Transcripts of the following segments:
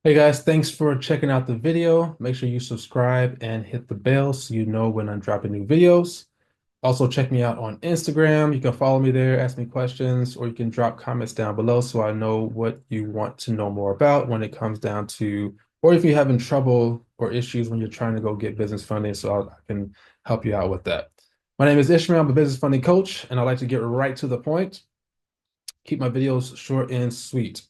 Hey guys, thanks for checking out the video. Make sure you subscribe and hit the bell so you know when I'm dropping new videos. Also, check me out on Instagram. You can follow me there, ask me questions, or you can drop comments down below so I know what you want to know more about when it comes down to, or if you're having trouble or issues when you're trying to go get business funding, so I can help you out with that. My name is Ishmael. I'm a business funding coach, and I like to get right to the point. Keep my videos short and sweet.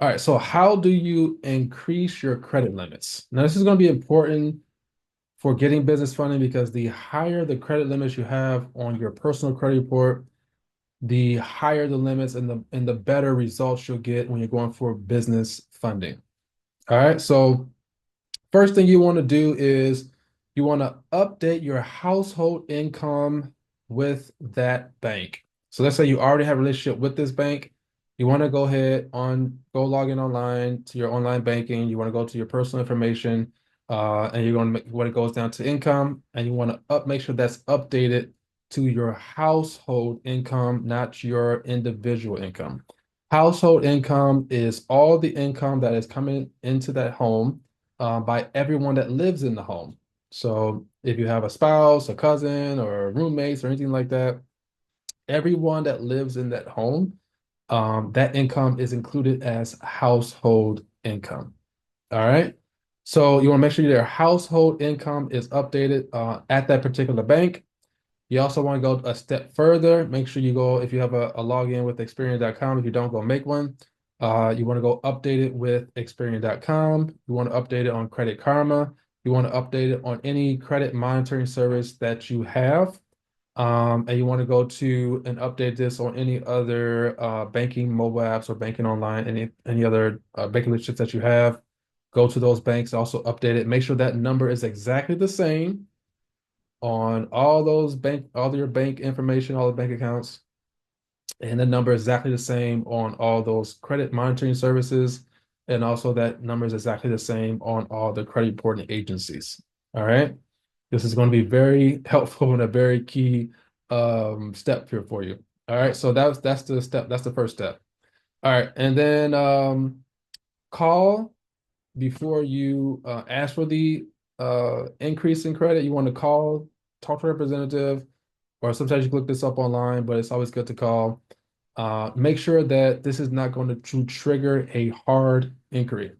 All right, so how do you increase your credit limits? Now, this is going to be important for getting business funding because the higher the credit limits you have on your personal credit report, the higher the limits and the better results you'll get when you're going for business funding. All right, so first thing you want to do is you want to update your household income with that bank. So let's say you already have a relationship with this bank. You want to go ahead go log in online to your online banking. You want to go to your personal information, and you're going to make when it goes down to income, and you want to make sure that's updated to your household income, not your individual income. Household income is all the income that is coming into that home by everyone that lives in the home. So if you have a spouse, a cousin, or roommates or anything like that, everyone that lives in that home, that income is included as household income. All right. So you want to make sure your household income is updated at that particular bank. You also want to go a step further. Make sure you go, if you have a login with Experian.com, if you don't, go make one. You want to go update it with Experian.com. You want to update it on Credit Karma. You want to update it on any credit monitoring service that you have. And you want to go to and update this on any other banking mobile apps or banking online, any other banking relationships that you have. Go to those banks, also update it. Make sure that number is exactly the same on all your bank information, all the bank accounts, and the number is exactly the same on all those credit monitoring services, and also that number is exactly the same on all the credit reporting agencies. All right. This is going to be very helpful and a very key step here for you. All right. So that's the step. That's the first step. All right. And then call before you ask for the increase in credit. You want to call, talk to a representative, or sometimes you can look this up online, but it's always good to call. Make sure that this is not going to trigger a hard inquiry.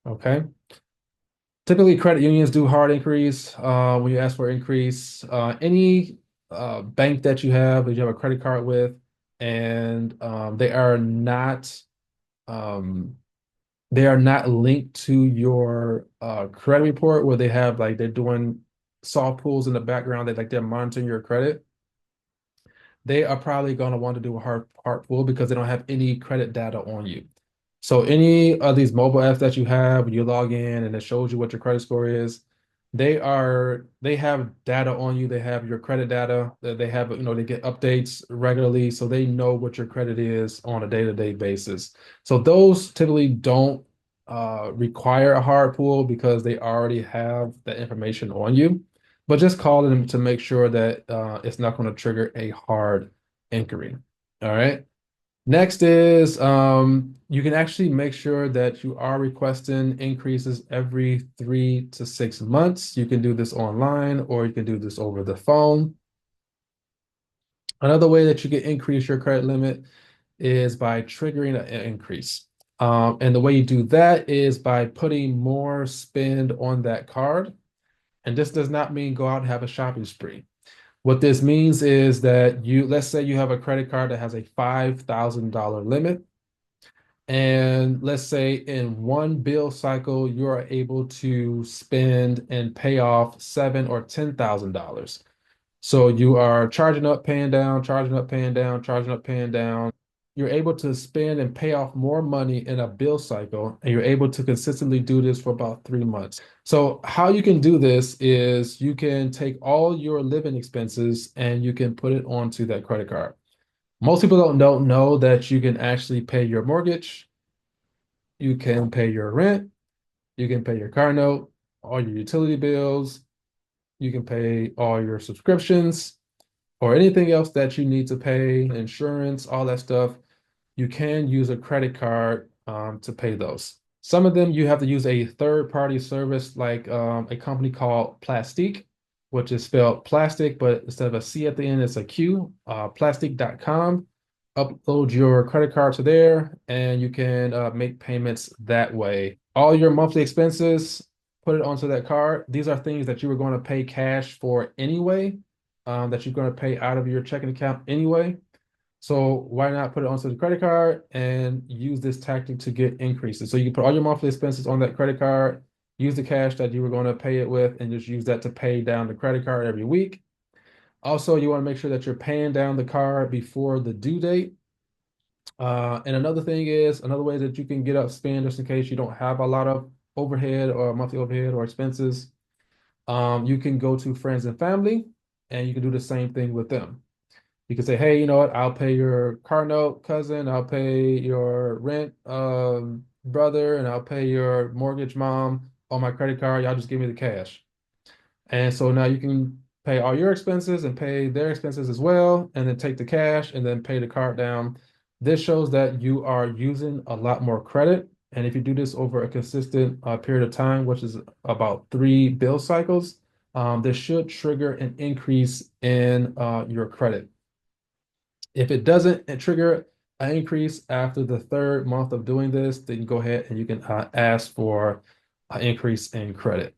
Okay. Typically, credit unions do hard inquiries when you ask for increase. Any bank that that you have a credit card with, and um, they are not linked to your credit report where they have like they're doing soft pulls in the background that like they're monitoring your credit. They are probably going to want to do a hard pull because they don't have any credit data on you. So any of these mobile apps that you have, when you log in and it shows you what your credit score is, they have data on you. They have your credit data. They have, they get updates regularly, so they know what your credit is on a day-to-day basis. So those typically don't require a hard pull because they already have that information on you. But just call them to make sure that it's not going to trigger a hard inquiry. All right. Next is you can actually make sure that you are requesting increases every 3 to 6 months. You can do this online or you can do this over the phone. Another way that you can increase your credit limit is by triggering an increase. And the way you do that is by putting more spend on that card. And this does not mean go out and have a shopping spree. What this means is that let's say you have a credit card that has a $5,000 limit. And let's say in one bill cycle, you are able to spend and pay off seven or $10,000. So you are charging up, paying down, charging up, paying down, charging up, paying down. You're able to spend and pay off more money in a bill cycle, and you're able to consistently do this for about 3 months. So how you can do this is you can take all your living expenses and you can put it onto that credit card. Most people don't know that you can actually pay your mortgage, you can pay your rent, you can pay your car note, all your utility bills, you can pay all your subscriptions or anything else that you need to pay, insurance, all that stuff. You can use a credit card to pay those. Some of them you have to use a third-party service like a company called Plastique, which is spelled plastic, but instead of a C at the end, it's a Q, plastic.com. Upload your credit card to there, and you can make payments that way. All your monthly expenses, put it onto that card. These are things that you were going to pay cash for anyway, that you're going to pay out of your checking account anyway. So why not put it onto the credit card and use this tactic to get increases? So you can put all your monthly expenses on that credit card, use the cash that you were going to pay it with, and just use that to pay down the credit card every week. Also, you want to make sure that you're paying down the card before the due date. And another thing is, another way that you can get up spend just in case you don't have a lot of overhead or monthly overhead or expenses, you can go to friends and family and you can do the same thing with them. You can say, hey, you know what? I'll pay your car note, cousin. I'll pay your rent, brother, and I'll pay your mortgage, mom, on my credit card. Y'all just give me the cash. And so now you can pay all your expenses and pay their expenses as well, and then take the cash and then pay the card down. This shows that you are using a lot more credit. And if you do this over a consistent period of time, which is about 3 bill cycles, this should trigger an increase in your credit. If it doesn't trigger an increase after the third month of doing this, then go ahead and you can ask for an increase in credit.